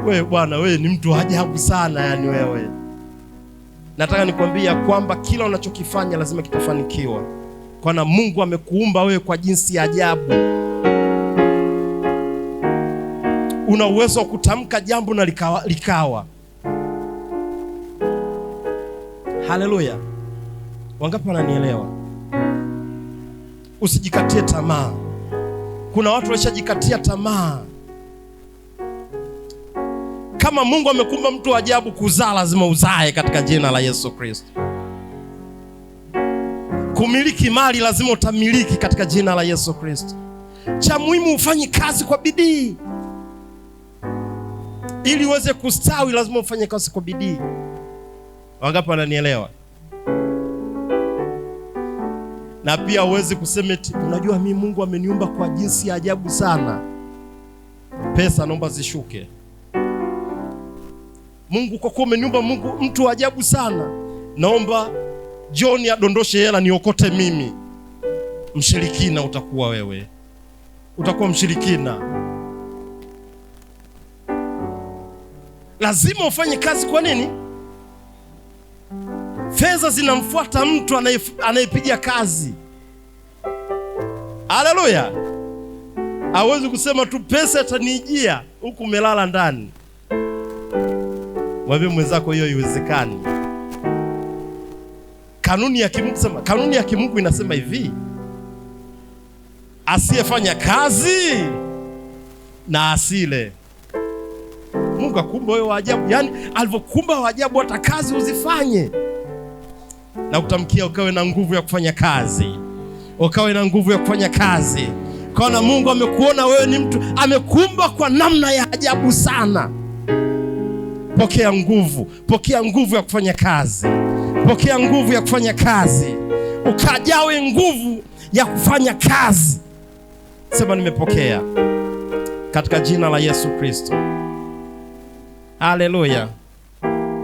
wewe bwana, wewe ni mtu ajabu sana. Yani wewe, nataka nikwambia kwamba kila unachokifanya lazima kitafanikiwa, kwa na Mungu amekuumba wewe kwa jinsi ya ajabu. Una uwezo wa kutamka jambo na likawa. Haleluya! Wangapi wananielewa? Usijikatie tamaa. Kuna watu walishajikatia tamaa. Kama Mungu amekumba mtu ajabu kuzaa, lazima uzae katika jina la Yesu Kristo. Kumiliki mali, lazima utamiliki katika jina la Yesu Kristo. Cha muhimu ufanye kazi kwa bidii. Ili uweze kustawi, lazima ufanye kazi kwa bidii. Wangapi wananielewa? Na pia uweze kusema eti unajua mimi Mungu ameniumba kwa jinsi ya ajabu sana. Pesa naomba zishuke. Mungu kwa kuwa umeniumba Mungu mtu ajabu sana, naomba John adondoshe hela niokote mimi. Mshirikina utakuwa wewe. Utakuwa mshirikina. Lazima ufanye kazi. Kwa nini? Fedha zinamfuata mtu anayepiga kazi. Haleluya! Hawezi kusema tu pesa itanijia huku umelala ndani. Mwambie mwenzako hiyo haiwezekani. Kanuni ya kimungu inasema hivi: asiyefanya kazi na asile. Mungu akumba wewe wa ajabu. Yani alivyokumba wa ajabu, hata kazi uzifanye. Na kutamkia ukawe na nguvu ya kufanya kazi. Ukawe na nguvu ya kufanya kazi. Kwa Mungu amekuona wewe ni mtu, amekumba kwa namna ya ajabu sana. Pokea nguvu. Pokea nguvu ya kufanya kazi. Pokea nguvu ya kufanya kazi. Ukajawe nguvu ya kufanya kazi. Sema nimepokea katika jina la Yesu Kristo. Haleluya.